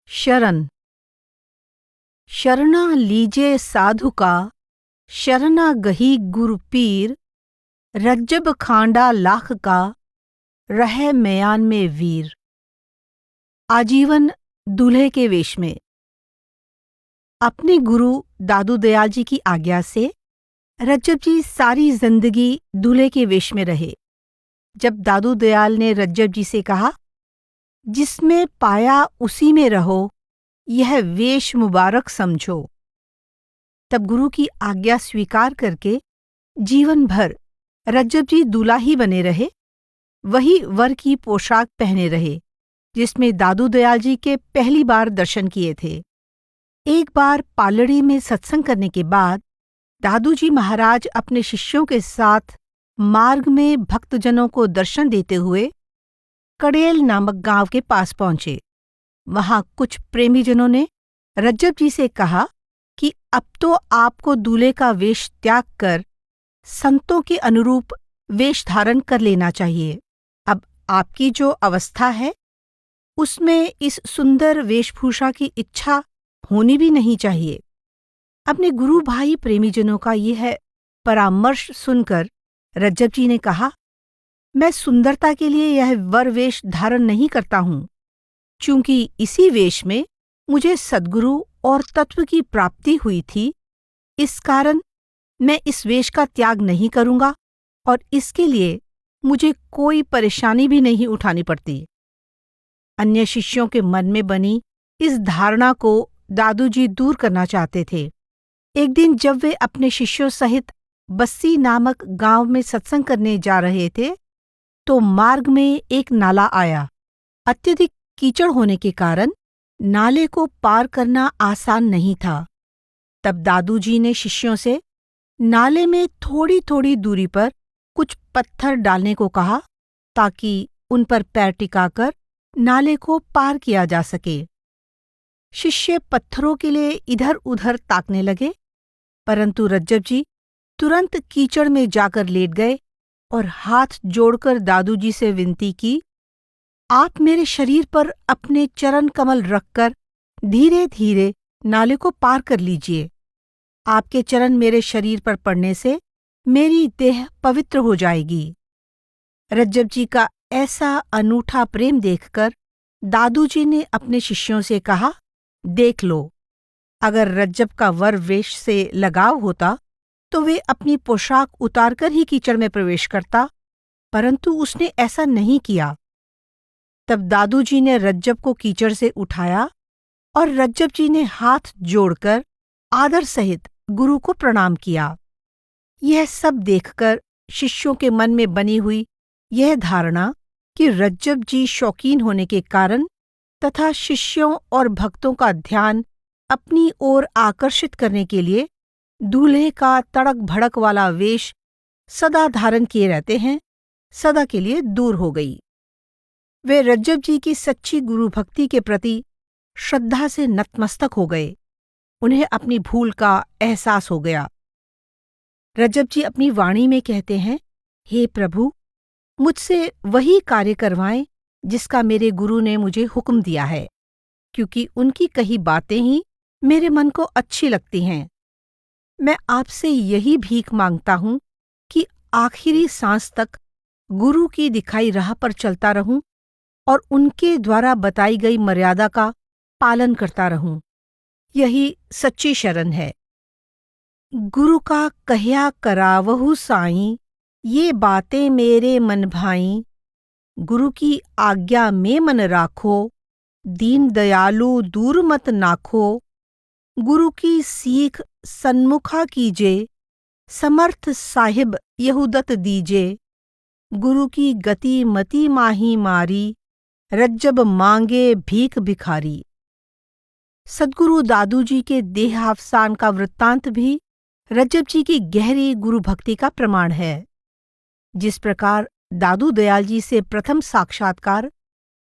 शरण। शरणा लीजे साधु का, शरणा गही गुरु पीर। रज्जब खांडा लाख का, रहे मयान में वीर। आजीवन दूल्हे के वेश में। अपने गुरु दादू दयाल जी की आज्ञा से रज्जब जी सारी जिंदगी दूल्हे के वेश में रहे। जब दादू दयाल ने रज्जब जी से कहा, जिसमें पाया उसी में रहो, यह वेश मुबारक समझो, तब गुरु की आज्ञा स्वीकार करके जीवन भर रज्जब जी दूल्हा ही बने रहे। वही वर की पोशाक पहने रहे जिसमें दादू दयाल जी के पहली बार दर्शन किए थे। एक बार पालड़ी में सत्संग करने के बाद दादू जी महाराज अपने शिष्यों के साथ मार्ग में भक्तजनों को दर्शन देते हुए कड़ेल नामक गांव के पास पहुंचे। वहां कुछ प्रेमीजनों ने रज्जब जी से कहा कि अब तो आपको दूल्हे का वेश त्याग कर संतों के अनुरूप वेश धारण कर लेना चाहिए। अब आपकी जो अवस्था है उसमें इस सुंदर वेशभूषा की इच्छा होनी भी नहीं चाहिए। अपने गुरु भाई प्रेमीजनों का यह परामर्श सुनकर रज्जब जी ने कहा, मैं सुंदरता के लिए यह वर वेश धारण नहीं करता हूं, चूंकि इसी वेश में मुझे सद्गुरु और तत्व की प्राप्ति हुई थी। इस कारण मैं इस वेश का त्याग नहीं करूंगा और इसके लिए मुझे कोई परेशानी भी नहीं उठानी पड़ती। अन्य शिष्यों के मन में बनी इस धारणा को दादू जी दूर करना चाहते थे। एक दिन जब वे अपने शिष्यों सहित बस्सी नामक गांव में सत्संग करने जा रहे थे, तो मार्ग में एक नाला आया। अत्यधिक कीचड़ होने के कारण नाले को पार करना आसान नहीं था। तब दादू जी ने शिष्यों से नाले में थोड़ी थोड़ी दूरी पर कुछ पत्थर डालने को कहा, ताकि उन पर पैर टिकाकर नाले को पार किया जा सके। शिष्य पत्थरों के लिए इधर उधर ताकने लगे, परंतु रज्जब जी तुरंत कीचड़ में जाकर लेट गए और हाथ जोड़कर दादू जी से विनती की, आप मेरे शरीर पर अपने चरण कमल रखकर धीरे धीरे नाले को पार कर लीजिए। आपके चरण मेरे शरीर पर पड़ने से मेरी देह पवित्र हो जाएगी। रज्जब जी का ऐसा अनूठा प्रेम देखकर दादू जी ने अपने शिष्यों से कहा, देख लो, अगर रज्जब का वर वेश से लगाव होता तो वे अपनी पोशाक उतारकर ही कीचड़ में प्रवेश करता, परंतु उसने ऐसा नहीं किया। तब दादू जी ने रज्जब को कीचड़ से उठाया और रज्जब जी ने हाथ जोड़कर आदर सहित गुरु को प्रणाम किया। यह सब देखकर शिष्यों के मन में बनी हुई यह धारणा कि रज्जब जी शौकीन होने के कारण तथा शिष्यों और भक्तों का ध्यान अपनी ओर आकर्षित करने के लिए दूल्हे का तड़क भड़क वाला वेश सदा धारण किए रहते हैं, सदा के लिए दूर हो गई। वे रज्जब जी की सच्ची गुरु भक्ति के प्रति श्रद्धा से नतमस्तक हो गए। उन्हें अपनी भूल का एहसास हो गया। रज्जब जी अपनी वाणी में कहते हैं, हे प्रभु, मुझसे वही कार्य करवाएं जिसका मेरे गुरु ने मुझे हुक्म दिया है, क्योंकि उनकी कही बातें ही मेरे मन को अच्छी लगती हैं। मैं आपसे यही भीख मांगता हूं कि आखिरी सांस तक गुरु की दिखाई राह पर चलता रहूं और उनके द्वारा बताई गई मर्यादा का पालन करता रहूं। यही सच्ची शरण है। गुरु का कह्या करावहु साईं, ये बातें मेरे मन भाईं। गुरु की आज्ञा में मन राखो, दीन दयालु दूर मत नाखो। गुरु की सीख सन्मुखा कीजे, समर्थ साहिब यहूदत दीजे। गुरु की गति मति माही मारी, रज्जब मांगे भीख भिखारी। सद्गुरु दादू जी के देहावसान का वृत्तांत भी रज्जब जी की गहरी गुरु भक्ति का प्रमाण है। जिस प्रकार दादू दयाल जी से प्रथम साक्षात्कार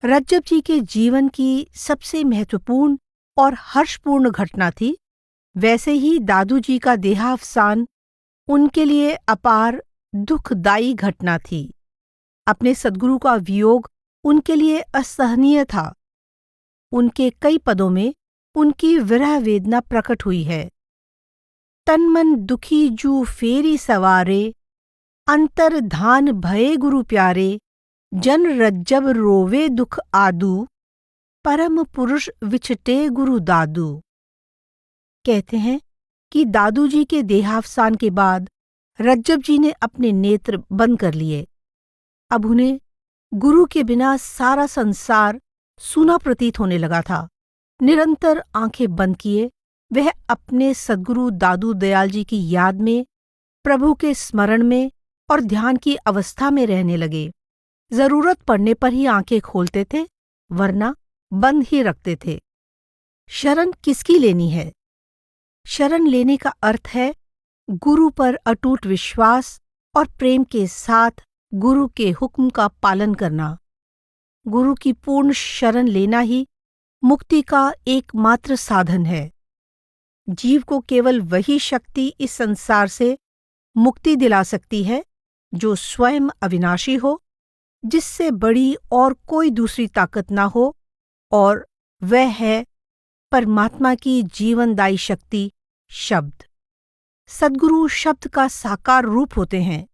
रज्जब जी के जीवन की सबसे महत्वपूर्ण और हर्षपूर्ण घटना थी, वैसे ही दादू जी का देहावसान उनके लिए अपार दुखदायी घटना थी। अपने सद्गुरु का वियोग उनके लिए असहनीय था। उनके कई पदों में उनकी विरह वेदना प्रकट हुई है। तन मन दुखी जू फेरी सवारे, अंतर धान भये गुरु प्यारे, जन रज्जब रोवे दुख आदू, परम पुरुष विचटे गुरु दादू। कहते हैं कि दादू जी के देहावसान के बाद रज्जब जी ने अपने नेत्र बंद कर लिए। अब उन्हें गुरु के बिना सारा संसार सूना प्रतीत होने लगा था। निरंतर आंखें बंद किए वह अपने सद्गुरु दादू दयाल जी की याद में, प्रभु के स्मरण में और ध्यान की अवस्था में रहने लगे। जरूरत पड़ने पर ही आंखें खोलते थे, वरना बंद ही रखते थे। शरण किसकी लेनी है? शरण लेने का अर्थ है गुरु पर अटूट विश्वास और प्रेम के साथ गुरु के हुक्म का पालन करना। गुरु की पूर्ण शरण लेना ही मुक्ति का एकमात्र साधन है। जीव को केवल वही शक्ति इस संसार से मुक्ति दिला सकती है जो स्वयं अविनाशी हो, जिससे बड़ी और कोई दूसरी ताकत ना हो, और वह है परमात्मा की जीवनदायी शक्ति शब्द। सद्गुरु शब्द का साकार रूप होते हैं।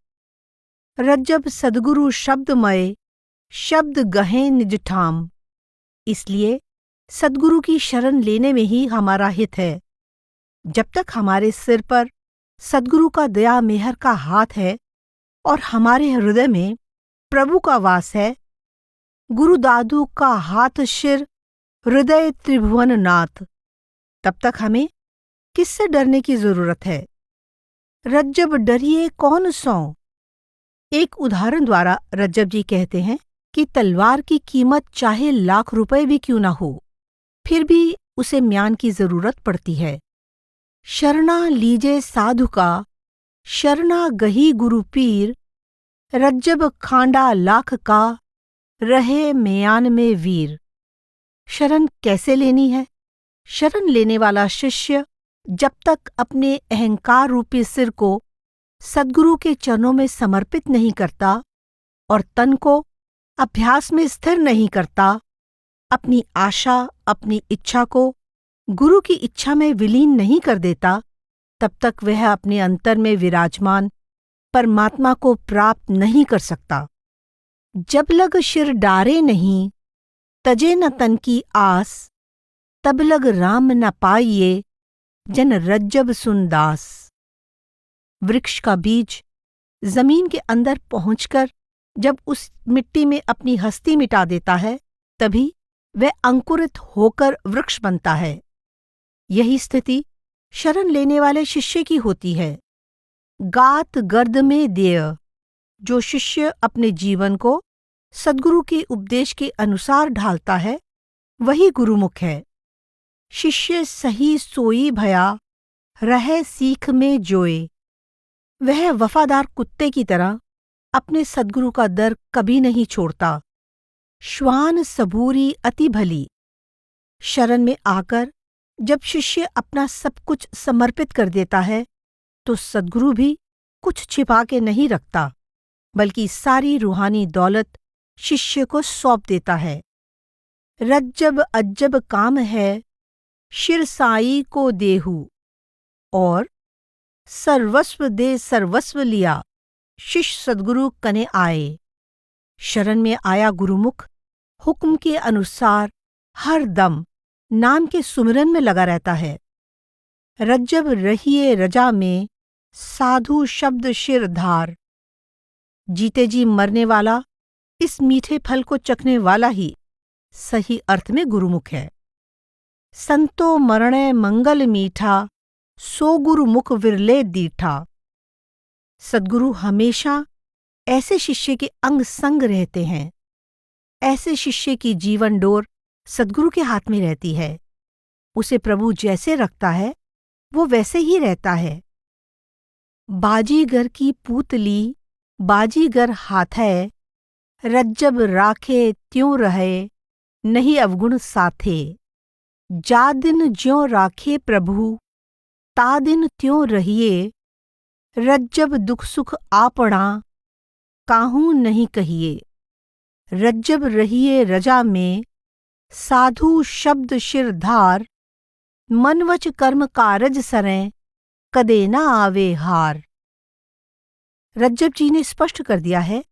रज्जब सद्गुरु शब्दमय, शब्द गहें निज ठाम। इसलिए सद्गुरु की शरण लेने में ही हमारा हित है। जब तक हमारे सिर पर सद्गुरु का दया मेहर का हाथ है और हमारे हृदय में प्रभु का वास है, गुरु दादू का हाथ शिर हृदय त्रिभुवन नाथ, तब तक हमें किससे डरने की जरूरत है? रज्जब डरिए कौन सौ। एक उदाहरण द्वारा रज्जब जी कहते हैं कि तलवार की कीमत चाहे लाख रुपए भी क्यों ना हो, फिर भी उसे म्यान की जरूरत पड़ती है। शरणा लीजे साधु का, शरणा गही गुरु पीर, रज्जब खांडा लाख का, रहे म्यान में वीर। शरण कैसे लेनी है? शरण लेने वाला शिष्य जब तक अपने अहंकार रूपी सिर को सद्गुरु के चरणों में समर्पित नहीं करता और तन को अभ्यास में स्थिर नहीं करता, अपनी आशा, अपनी इच्छा को गुरु की इच्छा में विलीन नहीं कर देता, तब तक वह अपने अंतर में विराजमान परमात्मा को प्राप्त नहीं कर सकता। जब लग शिर डारे नहीं, तजे न तन की आस, तब लग राम न पाइये, जन रज्जब सुन दास। वृक्ष का बीज जमीन के अंदर पहुंचकर जब उस मिट्टी में अपनी हस्ती मिटा देता है, तभी वह अंकुरित होकर वृक्ष बनता है। यही स्थिति शरण लेने वाले शिष्य की होती है। गात गर्द में देय। जो शिष्य अपने जीवन को सद्गुरु के उपदेश के अनुसार ढालता है, वही गुरुमुख है। शिष्य सही सोई भया, रहे सीख में जोए। वह वफादार कुत्ते की तरह अपने सद्गुरु का दर कभी नहीं छोड़ता। श्वान सबूरी अति भली। शरण में आकर जब शिष्य अपना सब कुछ समर्पित कर देता है, तो सद्गुरु भी कुछ छिपा के नहीं रखता, बल्कि सारी रूहानी दौलत शिष्य को सौंप देता है। रज्जब अज्जब काम है, शिर साई को देहू, और सर्वस्व दे सर्वस्व लिया, शिष्य सद्गुरु कने आए। शरण में आया गुरुमुख हुक्म के अनुसार हर दम नाम के सुमिरन में लगा रहता है। रज्जब रहिए रजा में, साधु शब्द शिर धार। जीते जी मरने वाला, इस मीठे फल को चखने वाला ही सही अर्थ में गुरुमुख है। संतो मरणे मंगल मीठा, सो गुरुमुख विरले दीठा। सद्गुरु हमेशा ऐसे शिष्य के अंग संग रहते हैं। ऐसे शिष्य की जीवन डोर सद्गुरु के हाथ में रहती है। उसे प्रभु जैसे रखता है, वो वैसे ही रहता है। बाजीगर की पूतली, बाजीगर हाथै, रज्जब राखे त्यों रहे, नहीं अवगुण साथे। जा दिन ज्यों राखे प्रभु, ता दिन त्यों रहिए, रज्जब दुख सुख आपणा, काहू नहीं कहिए। रज्जब रहिए रजा में, साधु शब्द शिरधार, मनवच कर्म कारज सरें, कदे न आवे हार। रज्जब जी ने स्पष्ट कर दिया है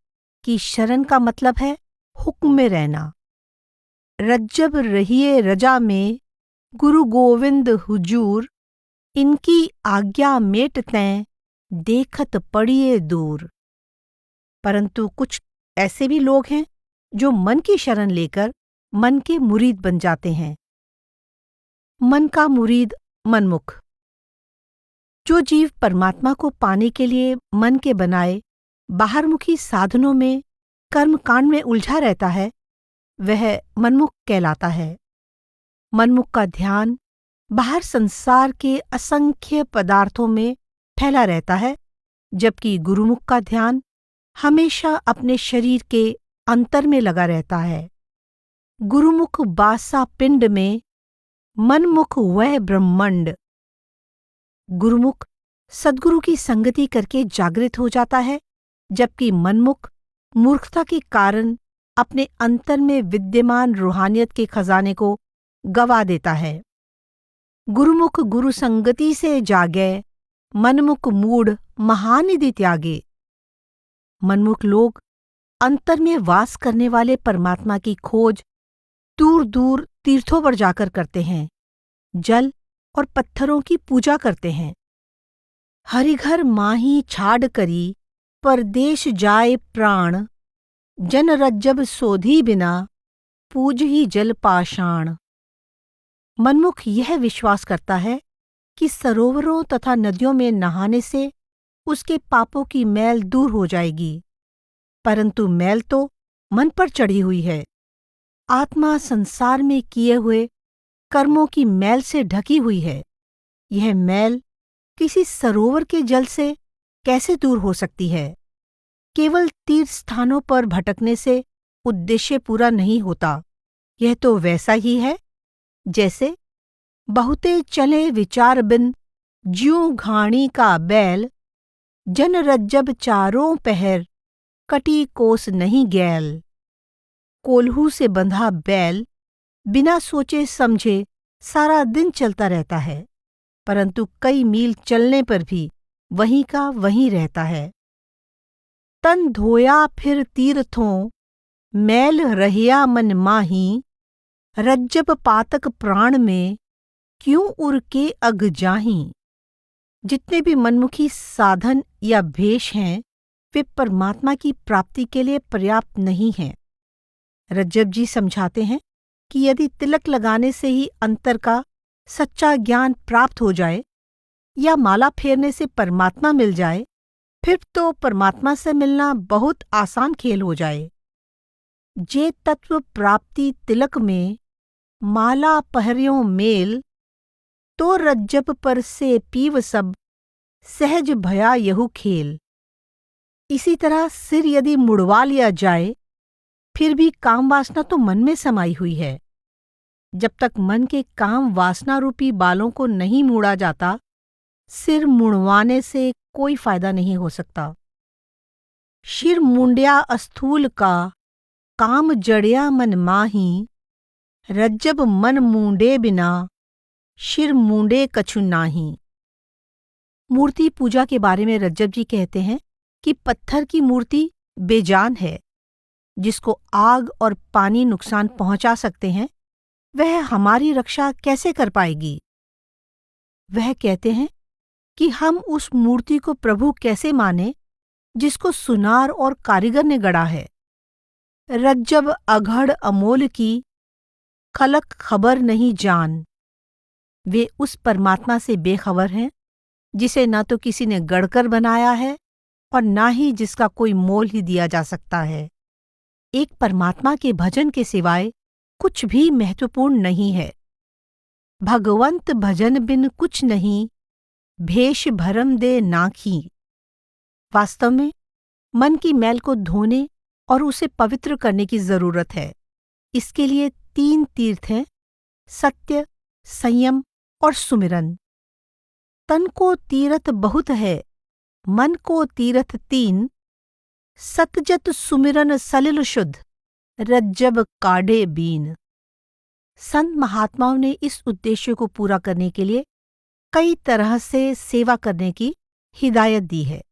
कि शरण का मतलब है हुक्म में रहना। रज्जब रहिए रजा में, गुरु गोविंद हुजूर, इनकी आज्ञा मेटतें, देखत पड़िए दूर। परंतु कुछ ऐसे भी लोग हैं जो मन की शरण लेकर मन के मुरीद बन जाते हैं। मन का मुरीद मनमुख। जो जीव परमात्मा को पाने के लिए मन के बनाए बाहरमुखी साधनों में, कर्मकांड में उलझा रहता है, वह मनमुख कहलाता है। मनमुख का ध्यान बाहर संसार के असंख्य पदार्थों में फैला रहता है, जबकि गुरुमुख का ध्यान हमेशा अपने शरीर के अंतर में लगा रहता है। गुरुमुख बासा पिंड में, मनमुख वह ब्रह्मंड। गुरुमुख सद्गुरु की संगति करके जागृत हो जाता है, जबकि मनमुख मूर्खता के कारण अपने अंतर में विद्यमान रूहानियत के खजाने को गवा देता है। गुरुमुख गुरु संगति से जागे, मनमुख मूढ़ महानिधि त्यागे। मनमुख लोग अंतर में वास करने वाले परमात्मा की खोज दूर दूर तीर्थों पर जाकर करते हैं, जल और पत्थरों की पूजा करते हैं। हरिघर माही छाड़ करी, परदेश जाए प्राण, जन रज्जब सोधी बिना, पूज ही जल पाषाण। मनमुख यह विश्वास करता है कि सरोवरों तथा नदियों में नहाने से उसके पापों की मैल दूर हो जाएगी, परंतु मैल तो मन पर चढ़ी हुई है। आत्मा संसार में किए हुए कर्मों की मैल से ढकी हुई है। यह मैल किसी सरोवर के जल से कैसे दूर हो सकती है? केवल तीर्थ स्थानों पर भटकने से उद्देश्य पूरा नहीं होता। यह तो वैसा ही है जैसे बहुते चले विचार बिन, ज्यों घाणी का बैल, जन रज्जब चारों पहर, कटी कोस नहीं गैल। कोल्हू से बंधा बैल बिना सोचे समझे सारा दिन चलता रहता है, परंतु कई मील चलने पर भी वहीं का वहीं रहता है। तन धोया फिर तीर्थों, मैल रहिया मन माही, रज्जब पातक प्राण में, क्यों उर के अग जाहीं। जितने भी मनमुखी साधन या भेष हैं, वे परमात्मा की प्राप्ति के लिए पर्याप्त नहीं हैं। रज्जब जी समझाते हैं कि यदि तिलक लगाने से ही अंतर का सच्चा ज्ञान प्राप्त हो जाए या माला फेरने से परमात्मा मिल जाए, फिर तो परमात्मा से मिलना बहुत आसान खेल हो जाए। जे तत्व प्राप्ति तिलक में, माला पहर्यों मेल, तो रज्जब पर से पीव सब, सहज भया यहु खेल। इसी तरह सिर यदि मुड़वा लिया जाए, फिर भी काम वासना तो मन में समाई हुई है। जब तक मन के काम वासना रूपी बालों को नहीं मोड़ा जाता, सिर मुड़वाने से कोई फायदा नहीं हो सकता। शिर मुंड्या अस्थूल का, काम जड़िया मन माही, रज्जब मन मूंडे बिना, शिर मूंडे कछु नाही। मूर्ति पूजा के बारे में रज्जब जी कहते हैं कि पत्थर की मूर्ति बेजान है। जिसको आग और पानी नुकसान पहुंचा सकते हैं, वह हमारी रक्षा कैसे कर पाएगी? वह कहते हैं कि हम उस मूर्ति को प्रभु कैसे माने जिसको सुनार और कारीगर ने गढ़ा है। रज्जब अघड़ अमोल की, खलक खबर नहीं जान। वे उस परमात्मा से बेखबर हैं जिसे न तो किसी ने गढ़कर बनाया है और न ही जिसका कोई मोल ही दिया जा सकता है। एक परमात्मा के भजन के सिवाय कुछ भी महत्वपूर्ण नहीं है। भगवंत भजन बिन कुछ नहीं, भेष भरम दे नाखी। वास्तव में मन की मैल को धोने और उसे पवित्र करने की जरूरत है। इसके लिए 3 तीर्थ हैं: सत्य, संयम और सुमिरन। तन को तीरथ बहुत है, मन को तीरथ 3, सतजत सुमिरन सलिल शुद्ध, रज्जब काढ़े बीन। संत महात्माओं ने इस उद्देश्य को पूरा करने के लिए कई तरह से सेवा करने की हिदायत दी है।